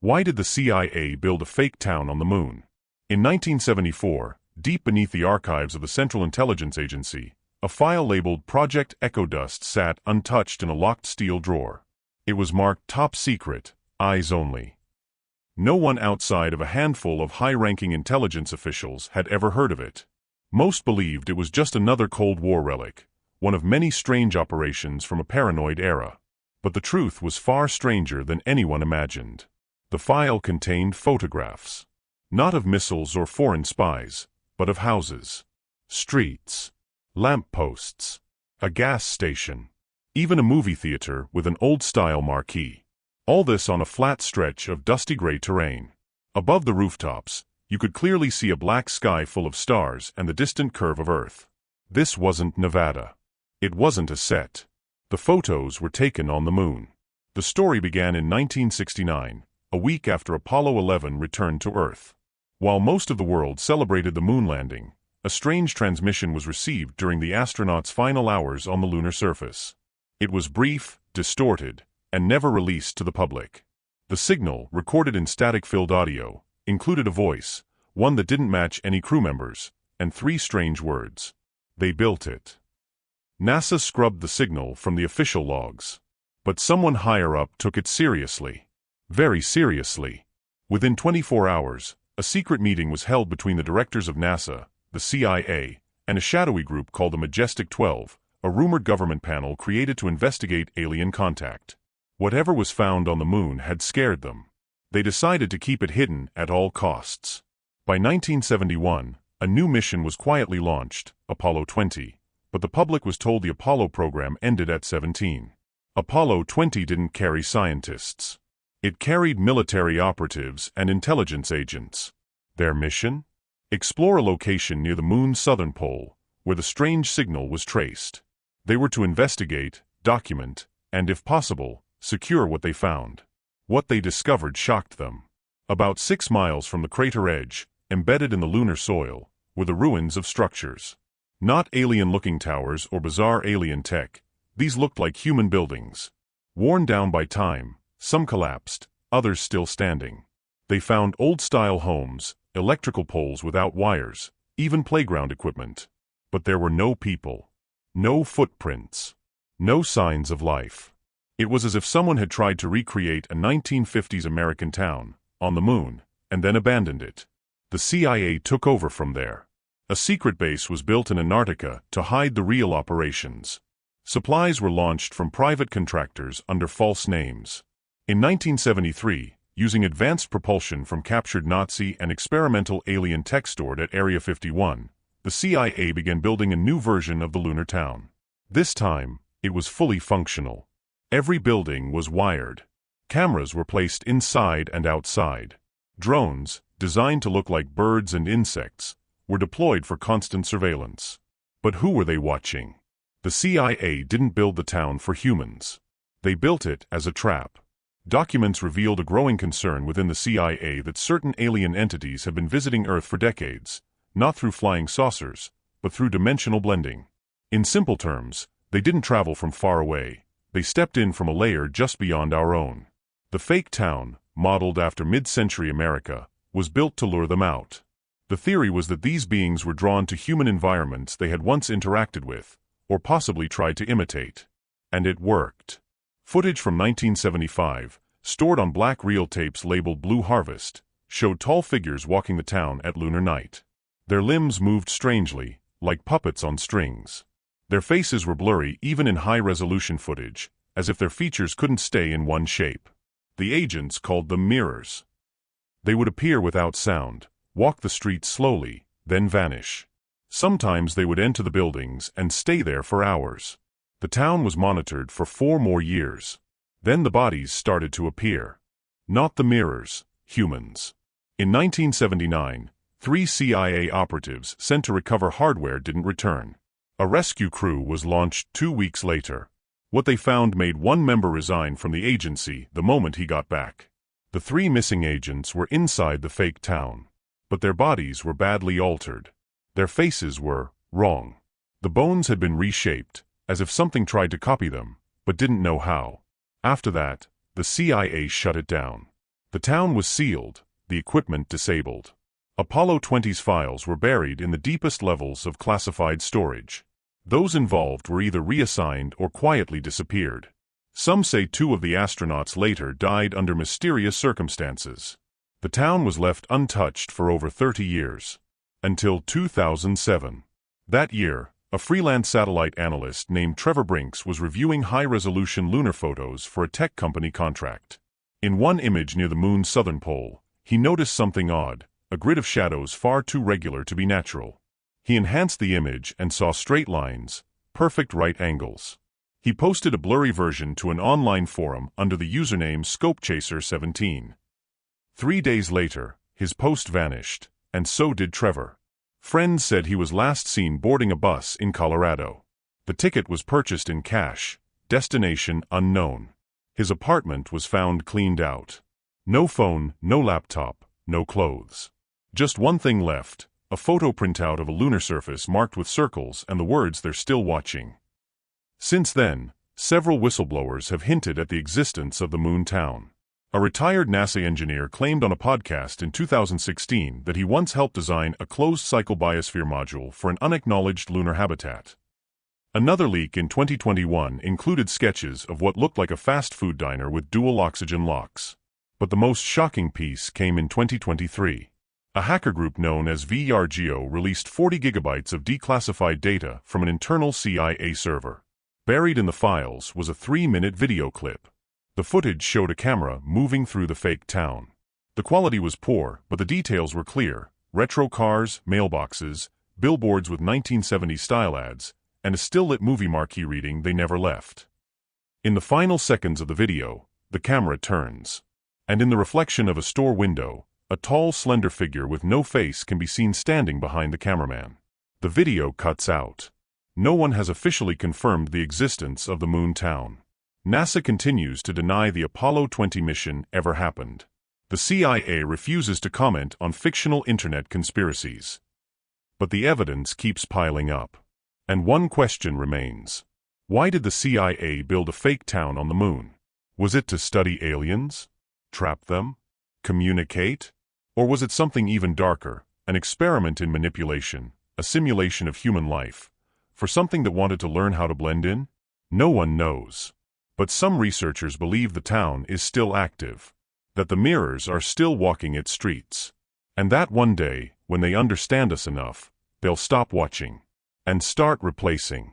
Why did the CIA build a fake town on the moon? In 1974, deep beneath the archives of the Central Intelligence Agency, a file labeled Project Echo Dust sat untouched in a locked steel drawer. It was marked Top Secret, Eyes Only. No one outside of a handful of high-ranking intelligence officials had ever heard of it. Most believed it was just another Cold War relic, one of many strange operations from a paranoid era. But the truth was far stranger than anyone imagined. The file contained photographs. Not of missiles or foreign spies, but of houses, streets, lampposts, a gas station, even a movie theater with an old-style marquee. All this on a flat stretch of dusty gray terrain. Above the rooftops, you could clearly see a black sky full of stars and the distant curve of Earth. This wasn't Nevada. It wasn't a set. The photos were taken on the moon. The story began in 1969, a week after Apollo 11 returned to Earth. While most of the world celebrated the moon landing, a strange transmission was received during the astronauts' final hours on the lunar surface. It was brief, distorted, and never released to the public. The signal, recorded in static-filled audio, included a voice, one that didn't match any crew members, and three strange words. They built it. NASA scrubbed the signal from the official logs. But someone higher up took it seriously. Very seriously. Within 24 hours, a secret meeting was held between the directors of NASA, the CIA, and a shadowy group called the Majestic 12, a rumored government panel created to investigate alien contact. Whatever was found on the moon had scared them. They decided to keep it hidden at all costs. By 1971, a new mission was quietly launched, Apollo 20, but the public was told the Apollo program ended at 17. Apollo 20 didn't carry scientists. It carried military operatives and intelligence agents. Their mission? Explore a location near the moon's southern pole, where the strange signal was traced. They were to investigate, document, and if possible, secure what they found. What they discovered shocked them. About 6 miles from the crater edge, embedded in the lunar soil, were the ruins of structures. Not alien-looking towers or bizarre alien tech, these looked like human buildings. Worn down by time, some collapsed, others still standing. They found old-style homes, electrical poles without wires, even playground equipment. But there were no people. No footprints. No signs of life. It was as if someone had tried to recreate a 1950s American town, on the moon, and then abandoned it. The CIA took over from there. A secret base was built in Antarctica to hide the real operations. Supplies were launched from private contractors under false names. In 1973, using advanced propulsion from captured Nazi and experimental alien tech stored at Area 51, the CIA began building a new version of the lunar town. This time, it was fully functional. Every building was wired. Cameras were placed inside and outside. Drones, designed to look like birds and insects, were deployed for constant surveillance. But who were they watching? The CIA didn't build the town for humans. They built it as a trap. Documents revealed a growing concern within the CIA that certain alien entities have been visiting Earth for decades, not through flying saucers, but through dimensional blending. In simple terms, they didn't travel from far away. They stepped in from a layer just beyond our own. The fake town, modeled after mid-century America, was built to lure them out. The theory was that these beings were drawn to human environments they had once interacted with, or possibly tried to imitate. And it worked. Footage from 1975, stored on black reel tapes labeled Blue Harvest, showed tall figures walking the town at lunar night. Their limbs moved strangely, like puppets on strings. Their faces were blurry even in high-resolution footage, as if their features couldn't stay in one shape. The agents called them mirrors. They would appear without sound, walk the streets slowly, then vanish. Sometimes they would enter the buildings and stay there for hours. The town was monitored for 4 more years. Then the bodies started to appear. Not the mirrors, humans. In 1979, 3 CIA operatives sent to recover hardware didn't return. A rescue crew was launched 2 weeks later. What they found made one member resign from the agency the moment he got back. The 3 missing agents were inside the fake town. But their bodies were badly altered. Their faces were wrong. The bones had been reshaped, as if something tried to copy them, but didn't know how. After that, the CIA shut it down. The town was sealed, the equipment disabled. Apollo 20's files were buried in the deepest levels of classified storage. Those involved were either reassigned or quietly disappeared. Some say 2 of the astronauts later died under mysterious circumstances. The town was left untouched for over 30 years. Until 2007. That year, a freelance satellite analyst named Trevor Brinks was reviewing high-resolution lunar photos for a tech company contract. In one image near the moon's southern pole, he noticed something odd, a grid of shadows far too regular to be natural. He enhanced the image and saw straight lines, perfect right angles. He posted a blurry version to an online forum under the username ScopeChaser17. 3 days later, his post vanished, and so did Trevor. Friends said he was last seen boarding a bus in Colorado. The ticket was purchased in cash, destination unknown. His apartment was found cleaned out. No phone, no laptop, no clothes. Just one thing left, a photo printout of a lunar surface marked with circles and the words "They're still watching." Since then, several whistleblowers have hinted at the existence of the moon town. A retired NASA engineer claimed on a podcast in 2016 that he once helped design a closed-cycle biosphere module for an unacknowledged lunar habitat. Another leak in 2021 included sketches of what looked like a fast food diner with dual oxygen locks. But the most shocking piece came in 2023. A hacker group known as VRGO released 40 gigabytes of declassified data from an internal CIA server. Buried in the files was a 3-minute video clip. The footage showed a camera moving through the fake town. The quality was poor, but the details were clear: retro cars, mailboxes, billboards with 1970s style ads, and a still-lit movie marquee reading "They never left." In the final seconds of the video, the camera turns. And in the reflection of a store window, a tall, slender figure with no face can be seen standing behind the cameraman. The video cuts out. No one has officially confirmed the existence of the moon town. NASA continues to deny the Apollo 20 mission ever happened. The CIA refuses to comment on fictional internet conspiracies. But the evidence keeps piling up. And one question remains. Why did the CIA build a fake town on the moon? Was it to study aliens? Trap them? Communicate? Or was it something even darker, an experiment in manipulation, a simulation of human life, for something that wanted to learn how to blend in? No one knows. But some researchers believe the town is still active, that the mirrors are still walking its streets, and that one day, when they understand us enough, they'll stop watching and start replacing.